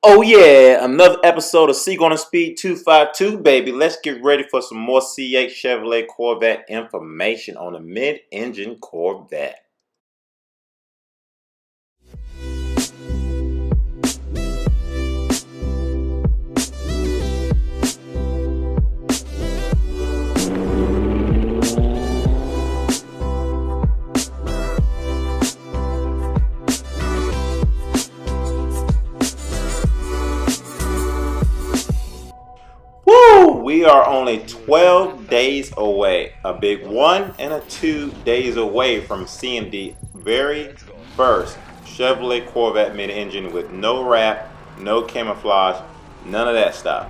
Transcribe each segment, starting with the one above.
Oh yeah, another episode of Seek on the Speed 252, baby. Let's get ready for some more C8 Chevrolet Corvette information on the mid-engine Corvette. Woo! We are only 12 days away, a big 1 and a 2 days away from seeing the very first Chevrolet Corvette mid-engine with no wrap, no camouflage, none of that stuff.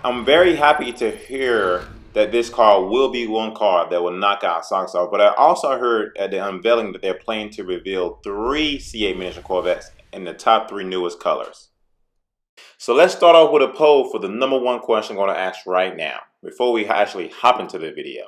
I'm very happy to hear that this car will be one car that will knock out socks off, but I also heard at the unveiling that they're planning to reveal 3 C8 miniature Corvettes in the top 3 newest colors. So let's start off with a poll for the number one question I'm going to ask right now, before we actually hop into the video.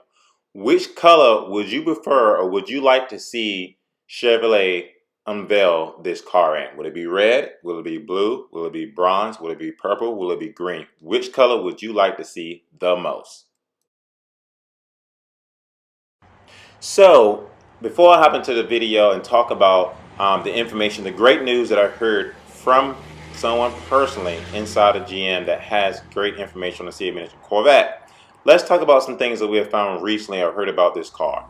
Which color would you prefer, or would you like to see Chevrolet unveil this car in? Would it be red? Will it be blue? Will it be bronze? Will it be purple? Will it be green? Which color would you like to see the most? So before I hop into the video and talk about the information, the great news that I heard from someone personally inside of GM that has great information on the C8 miniature Corvette, let's talk about some things that we have found recently or heard about this car.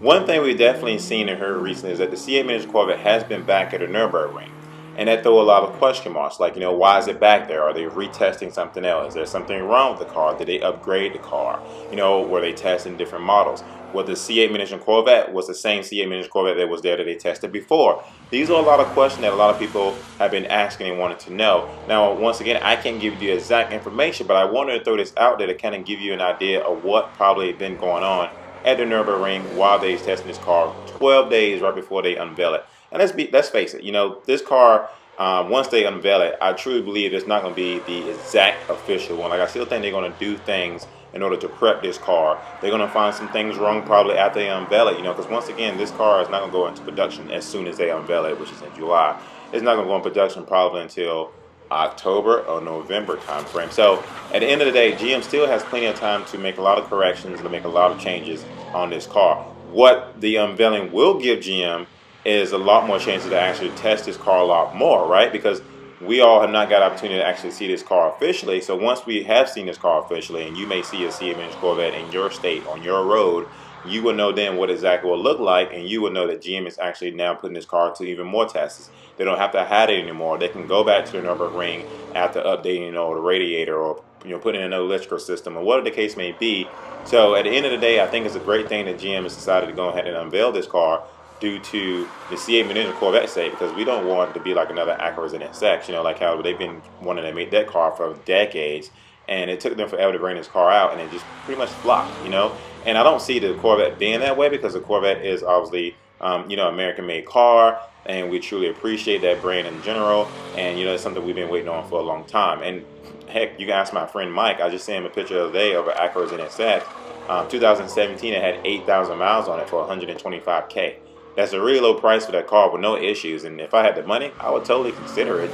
One thing we've definitely seen and heard recently is that the C8 miniature Corvette has been back at the Nurburgring. And that throw a lot of question marks, like, why is it back there? Are they retesting something else? Is there something wrong with the car? Did they upgrade the car? Were they testing different models? Well, the C8 miniature Corvette was the same C8 miniature Corvette that was there that they tested before. These are a lot of questions that a lot of people have been asking and wanted to know. Now, once again, I can't give you the exact information, but I wanted to throw this out there to kind of give you an idea of what probably been going on at the Nurburgring while they was testing this car 12 days right before they unveil it. And let's face it, this car, once they unveil it, I truly believe it's not going to be the exact official one. Like, I still think they're going to do things in order to prep this car. They're going to find some things wrong probably after they unveil it, because once again, this car is not going to go into production as soon as they unveil it, which is in July. It's not going to go in production probably until October or November time frame. So at the end of the day, GM still has plenty of time to make a lot of corrections and to make a lot of changes on this car. What the unveiling will give GM is a lot more chances to actually test this car a lot more, right? Because we all have not got an opportunity to actually see this car officially. So once we have seen this car officially, and you may see a C8 miniature Corvette in your state, on your road, you will know then what exactly it will look like, and you will know that GM is actually now putting this car to even more tests. They don't have to hide it anymore. They can go back to the Nurburgring after updating, the radiator, or putting in another electrical system, or whatever the case may be. So at the end of the day, I think it's a great thing that GM has decided to go ahead and unveil this car due to the C8 miniature Corvette sake, because we don't want it to be like another Acura NSX, like how they've been wanting to make that car for decades, and it took them forever to bring this car out, and it just pretty much flopped, And I don't see the Corvette being that way, because the Corvette is obviously, American-made car, and we truly appreciate that brand in general, and it's something we've been waiting on for a long time. And heck, you can ask my friend Mike. I just sent him a picture the other day of an Acura NSX, 2017. It had 8,000 miles on it for $125K. That's a really low price for that car with no issues. And if I had the money, I would totally consider it.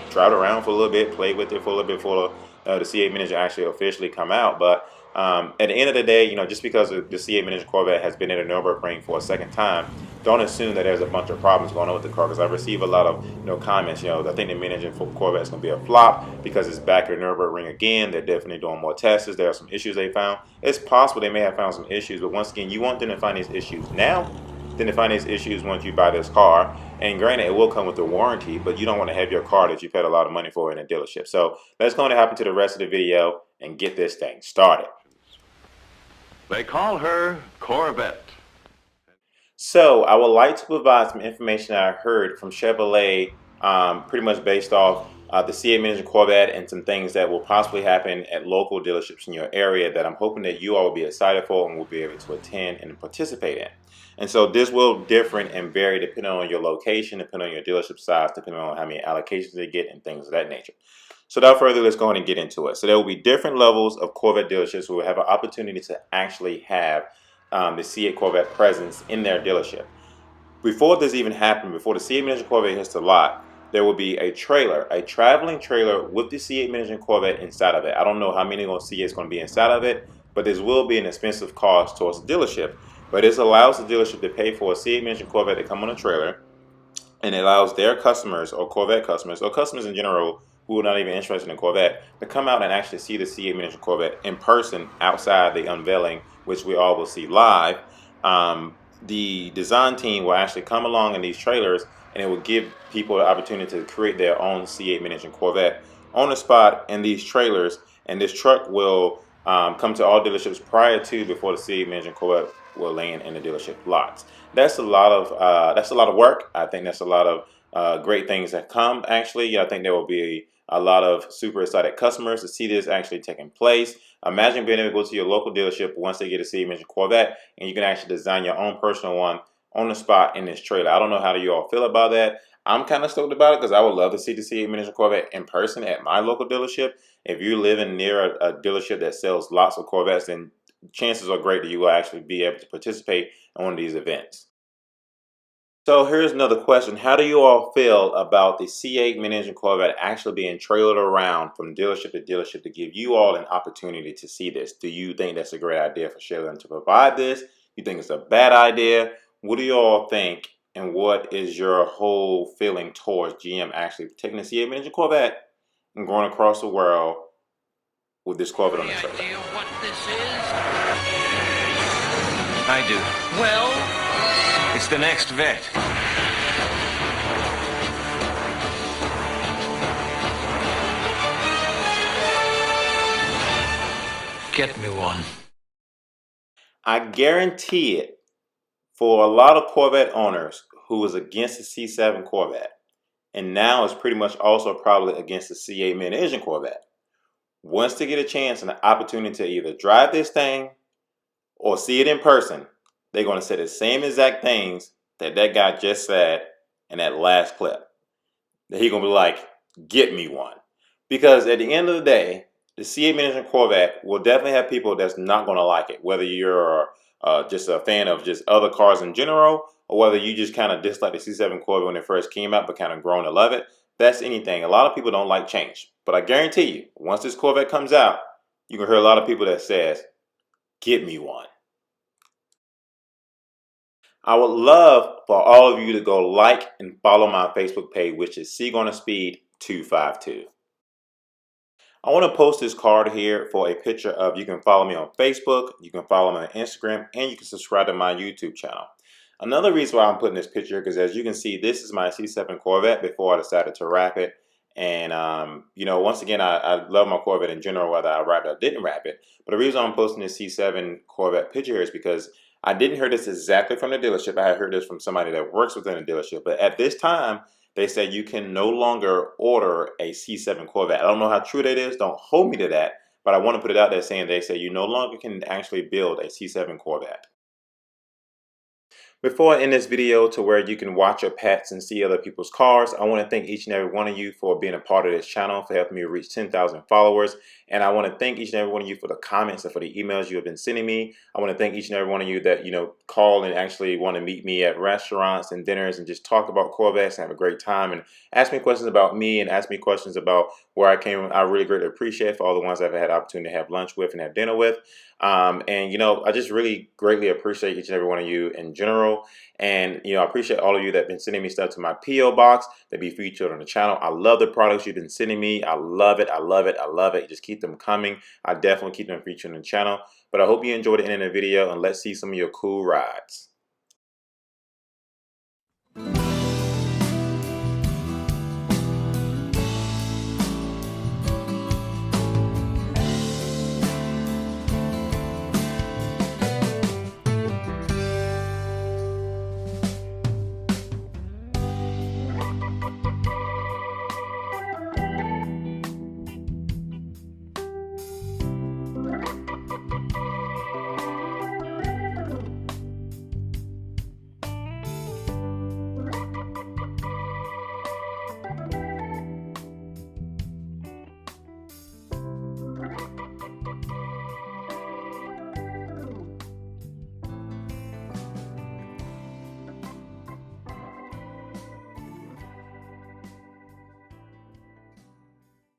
Drive it around for a little bit, play with it for a little bit before the C8 miniature actually officially come out. But at the end of the day, just because the C8 miniature Corvette has been in a Nurburgring for a second time, don't assume that there's a bunch of problems going on with the car, because I receive a lot of comments. I think the mid-engine Corvette is going to be a flop because it's back at the Nurburgring again. They're definitely doing more tests. There are some issues they found. It's possible they may have found some issues, but once again, you want them to find these issues now than to find these issues once you buy this car. And granted, it will come with a warranty, but you don't want to have your car that you paid a lot of money for in a dealership. So let's go on and hop into the rest of the video and get this thing started. They call her Corvette. So I would like to provide some information that I heard from Chevrolet, pretty much based off the C8 miniature Corvette, and some things that will possibly happen at local dealerships in your area that I'm hoping that you all will be excited for and will be able to attend and participate in. And so this will differ and vary depending on your location, depending on your dealership size, depending on how many allocations they get, and things of that nature. So without further, let's go ahead and get into it. So there will be different levels of Corvette dealerships who will have an opportunity to actually have the C8 Corvette presence in their dealership. Before this even happened, before the C8 miniature Corvette hits the lot, there will be a trailer, a traveling trailer with the C8 mid-engine Corvette inside of it. I don't know how many C8s going to be inside of it, but this will be an expensive cost towards the dealership. But this allows the dealership to pay for a C8 mid-engine Corvette to come on a trailer, and it allows their customers or Corvette customers or customers in general who are not even interested in Corvette to come out and actually see the C8 miniature Corvette in person outside the unveiling, which we all will see live. The design team will actually come along in these trailers, and it will give people the opportunity to create their own C8 miniature Corvette on the spot in these trailers. And this truck will come to all dealerships before the C8 miniature Corvette will land in the dealership lots. That's a lot of work. I think that's a lot of great things that come. Actually, I think there will be a lot of super excited customers to see this actually taking place. Imagine being able to go to your local dealership once they get a C8 miniature Corvette, and you can actually design your own personal one on the spot in this trailer. I don't know how do you all feel about that. I'm kind of stoked about it because I would love to see the C8 miniature Corvette in person at my local dealership. If you're living near a dealership that sells lots of Corvettes, then chances are great that you will actually be able to participate on these events. So here's another question. How do you all feel about the C8 mid-engine Corvette actually being trailered around from dealership to dealership to give you all an opportunity to see this? Do you think that's a great idea for Chevy to provide this? You think it's a bad idea? What do you all think? And what is your whole feeling towards GM actually taking the C8 mid-engine Corvette and going across the world with this Corvette on the trailer? Any idea what this is? I do. Well, It's the next vet. get me one. I guarantee it, for a lot of Corvette owners who was against the C7 Corvette, and now is pretty much also probably against the C8 mid-engine Corvette, once they get a chance and an opportunity to either drive this thing or see it in person, they're going to say the same exact things that guy just said in that last clip. That he's going to be like, get me one. Because at the end of the day, the C8 mid-engine Corvette will definitely have people that's not going to like it. Whether you're just a fan of just other cars in general, or whether you just kind of dislike the C7 Corvette when it first came out but kind of grown to love it. That's anything. A lot of people don't like change. But I guarantee you, once this Corvette comes out, you can hear a lot of people that says, get me one. I would love for all of you to go like and follow my Facebook page, which is Seagoing Speed 252. I want to post this card here for a picture of, you can follow me on Facebook, you can follow me on Instagram, and you can subscribe to my YouTube channel. Another reason why I'm putting this picture, because as you can see, this is my C7 Corvette before I decided to wrap it. And, once again, I love my Corvette in general, whether I wrapped it or didn't wrap it. But the reason I'm posting this C7 Corvette picture here is because I didn't hear this exactly from the dealership. I had heard this from somebody that works within the dealership. But at this time, they said you can no longer order a C7 Corvette. I don't know how true that is. Don't hold me to that. But I want to put it out there saying they say you no longer can actually build a C7 Corvette. Before I end this video to where you can watch your pets and see other people's cars, I want to thank each and every one of you for being a part of this channel, for helping me reach 10,000 followers. And I want to thank each and every one of you for the comments and for the emails you have been sending me. I want to thank each and every one of you that, call and actually want to meet me at restaurants and dinners and just talk about Corvettes and have a great time and ask me questions about me and ask me questions about where I came. I really greatly appreciate for all the ones I've had the opportunity to have lunch with and have dinner with. I just really greatly appreciate each and every one of you in general. And, I appreciate all of you that have been sending me stuff to my P.O. box that be featured on the channel. I love the products you've been sending me. I love it. I love it. I love it. Just keep them coming. I definitely keep them featured on the channel. But I hope you enjoyed the end of the video, and let's see some of your cool rides.